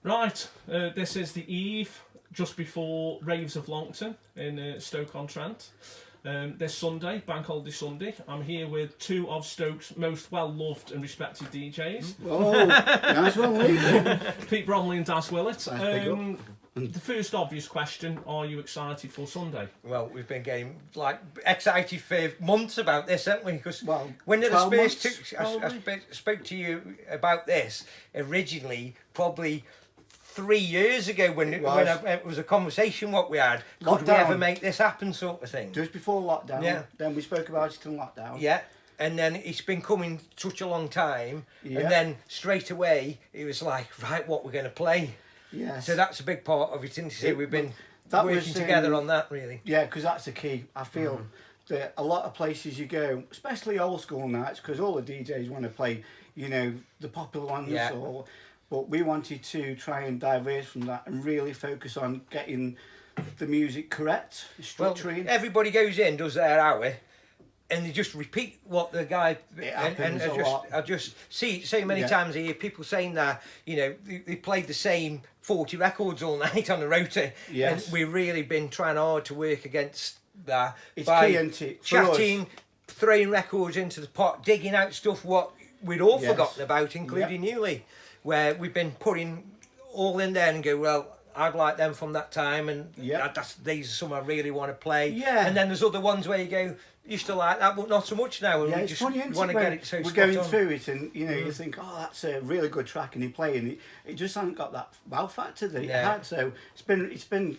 Right, this is the eve just before Raves of Longton in Stoke-on-Trent. This Sunday, Bank Holiday Sunday, I'm here with two of Stoke's most well-loved and respected DJs. Oh, nice one, Lee. Pete Bromley and Daz Willott. The first obvious question, are you excited for Sunday? Well, we've been getting excited for months about this, haven't we? Because when the 12 space months, I spoke to you about this originally, probably 3 years ago when it was a conversation what we had. Could we ever make this happen, sort of thing? Just before lockdown. Yeah. Then we spoke about it in lockdown. Yeah. And then it's been coming such a long time, and then straight away it was like, right, what we're going to play. Yes. So that's a big part of it, isn't it? We've been working together on that, really. Yeah, because that's the key. I feel that a lot of places you go, especially old school nights, because all the DJs want to play, you know, the popular ones. Yeah. But we wanted to try and diverge from that and really focus on getting the music correct, structuring. Well, everybody goes in, does their hour, and they just repeat what the guy. I just see it so many times a year. People saying that, you know, they played the same 40 records all night on the rota. Yes. And we've really been trying hard to work against that. It's by key, isn't it? chatting, throwing records into the pot, digging out stuff what we'd all forgotten about, including you, Lee, where we've been putting all in there and go, well, I'd like them from that time, and these are some I really want to play. Yeah. And then there's other ones where you go, used to like that, but not so much now. And we it's just funny, want to get it so we're spot going on. through it, and you know, you think, oh, that's a really good track, and you play, and it just hasn't got that wow factor that it had. So it's been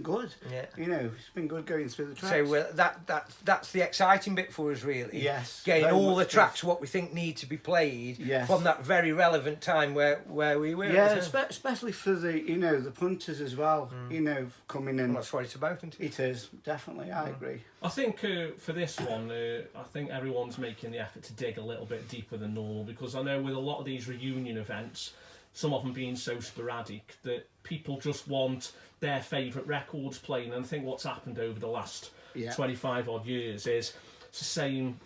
good. Yeah. You know, it's been good going through the tracks. So that's the exciting bit for us, really. Yes. Getting very all the much tracks what we think need to be played from that very relevant time where we were. Yeah, especially for the the punters as well. You know, coming in. Well, that's what it's about, isn't it? It is definitely. I agree. I think for this one, I think everyone's making the effort to dig a little bit deeper than normal, because I know with a lot of these reunion events, some of them being so sporadic, that people just want their favourite records playing. And I think what's happened over the last 25 odd years is it's the same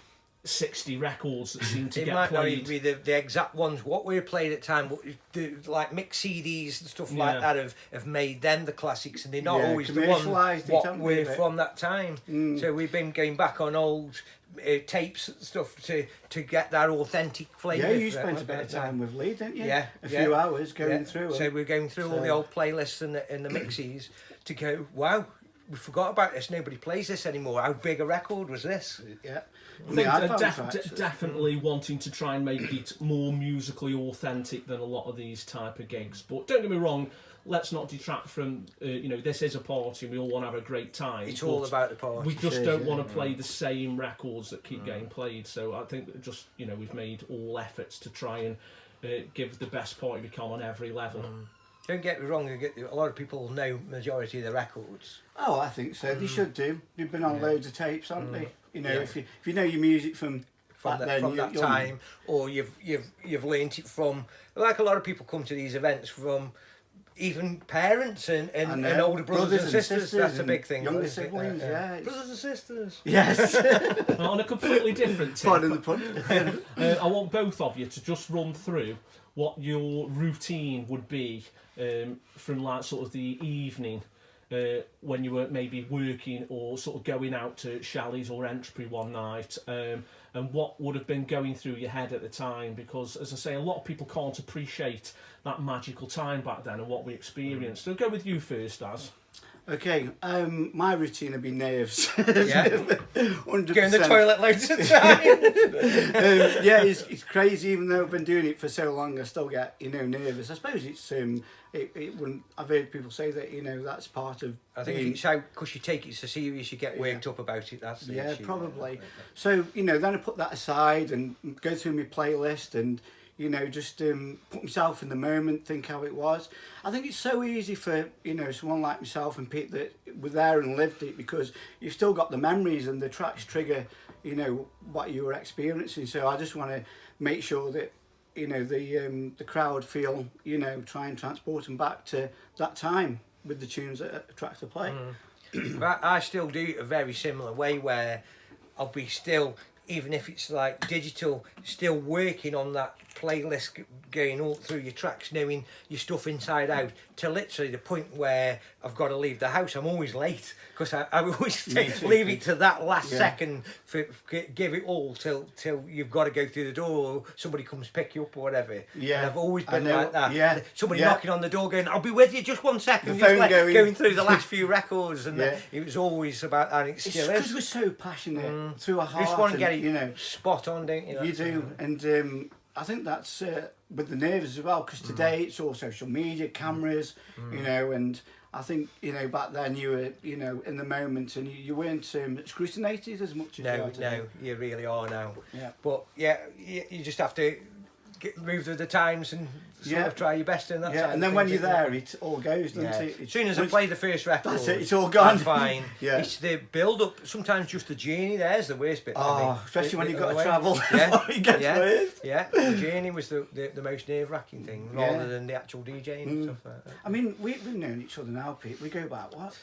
60 records that seem to get played. It might not even be the exact ones what we played at the time, but like mix CDs and stuff like that have made them the classics, and they're not always the ones what we're from that time. So we've been going back on old tapes and stuff to get that authentic flavour. Yeah, you spent a bit of time with Lee, didn't you? Yeah, a few hours going through. So we're going through all the old playlists and the mixies to go, wow, we forgot about this. Nobody plays this anymore. How big a record was this? Yeah. I think definitely wanting to try and make it more musically authentic than a lot of these type of gigs. But don't get me wrong, let's not detract from, this is a party and we all want to have a great time. It's all about the party. We just don't want to play the same records that keep getting played. So I think that just, we've made all efforts to try and give the best party we can on every level. Don't get me wrong, a lot of people know majority of the records. Oh, I think so. They should do. They've been on loads of tapes, haven't they? You know, if you know your music from that time, or you've learnt it from, like a lot of people come to these events from even parents and older brothers and sisters. That's a big thing. Younger siblings, brothers and sisters. Yes. On a completely different tip, Pardon the pun. I want both of you to just run through what your routine would be from like sort of the evening when you were maybe working or sort of going out to Shalley's or Entry one night, and what would have been going through your head at the time, because as I say, a lot of people can't appreciate that magical time back then and what we experienced. So go with you first, Az. Okay, my routine would be nerves. 100%. Go in the toilet loads of time. It's crazy. Even though I've been doing it for so long, I still get nervous. I suppose it's it wouldn't. I've heard people say that that's part of. I think it's how, because you take it so serious, you get worked up about it. That's the issue. Probably. So then I put that aside and go through my playlist and. Just put myself in the moment, think how it was. I think it's so easy for, someone like myself and Pete that were there and lived it, because you've still got the memories and the tracks trigger, what you were experiencing. So I just want to make sure that, the crowd feel, try and transport them back to that time with the tunes that attract to play. But I still do it a very similar way, where I'll be still, even if it's like digital, still working on that playlist going all through your tracks, knowing your stuff inside out, to literally the point where I've got to leave the house. I'm always late because I always leave it to that last second, give it all till you've got to go through the door, or somebody comes pick you up or whatever. Yeah, and I've always been like that. Yeah, somebody knocking on the door going, "I'll be with you just 1 second." The phone going through the last few records, and it was always about that. And it still is. Because we're so passionate through our heart. You just want to get it spot on, don't you? You do, and I think that's with the nerves as well, because today it's all social media, cameras, you know, and I think, you know, back then you were, you know, in the moment, and you weren't scrutinated as much as you are today. No, you really are now. Yeah. But yeah, you just have to move with the times and sort of try your best in that. Yeah, and then when you're there, it all goes, doesn't it? As soon as I play the first record, that's it. It's all gone. I'm fine. Yeah. It's the build up. Sometimes just the journey. There's the worst bit. Oh, especially when you've got to travel. Yeah, it gets worse. Yeah, the journey was the most nerve wracking thing, rather than the actual DJing and stuff like that. I mean, we've known each other now, Pete. We go back what?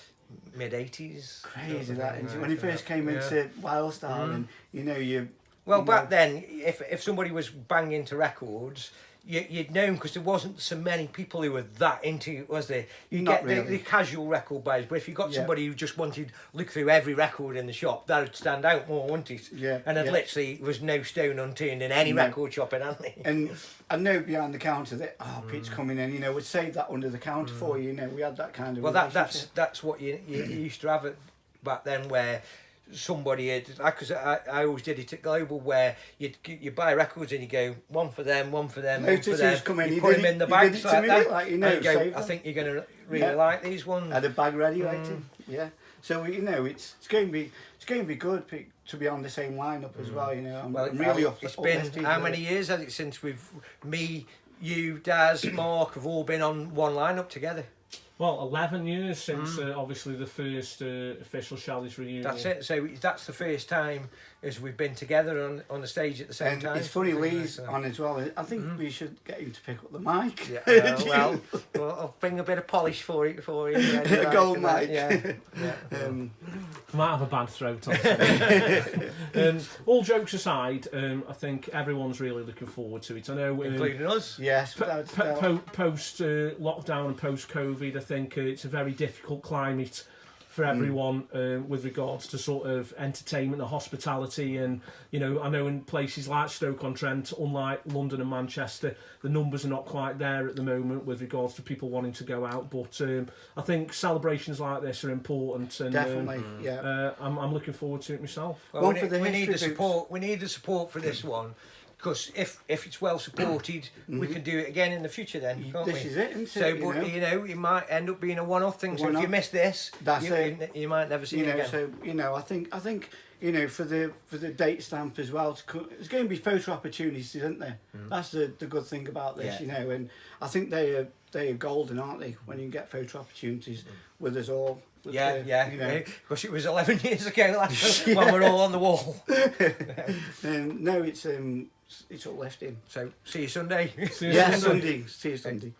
Mid-80s. Crazy that, isn't it? When you first came into Wildstar, and you know you. Well, back then, if somebody was banging to records, you'd known, because there wasn't so many people who were that into it, was there? You get the casual record buyers, but if you got somebody who just wanted to look through every record in the shop, that would stand out more, wouldn't it? Yeah. And it literally was no stone unturned in any record shop in Antley. And I know behind the counter that Pete's coming in, you know, we'd save that under the counter for you, you know, we had that kind of relationship. That's what you used to have it back then, where somebody had, because I always did it at Global, where you buy records and you go, one for them, one for them, one for them. You put them in the bags like that. Like, you know, and you go, I think you're going to really like these ones. Had a bag ready, waiting. Yeah. So you know, it's going to be good to be on the same lineup as well. You know, I'm really off. It's been how many years has it since me, you, Daz, Mark have all been on one lineup together? Well, 11 years since obviously the first official Shallys reunion. That's it. So that's the first time as we've been together on the stage at the same time. It's funny, Lee's on as well. I think we should get him to pick up the mic. Yeah, well, I'll bring a bit of polish for you. A gold mic. Yeah. Might have a bad throat on. All jokes aside, I think everyone's really looking forward to it. I know, including us. Yes. Post lockdown and post COVID, I think it's a very difficult climate for everyone with regards to sort of entertainment and hospitality. And you know, I know in places like Stoke-on-Trent, unlike London and Manchester, the numbers are not quite there at the moment with regards to people wanting to go out. But I think celebrations like this are important, and definitely, I'm looking forward to it myself. Well, we need the support. We need the support for this one. Because if it's well supported, we can do it again in the future. Then can't this we? is it, isn't so, it? But you know, it might end up being a one-off thing. So if you miss this, you might never see it again. So you know, I think you know, for the date stamp as well. There's going to be photo opportunities, isn't there? That's the good thing about this, you know. And I think they are golden, aren't they? When you can get photo opportunities with us all. You know. Because it was 11 years ago when we're all on the wall. No, it's uplifting. So see you Sunday. See you Sunday.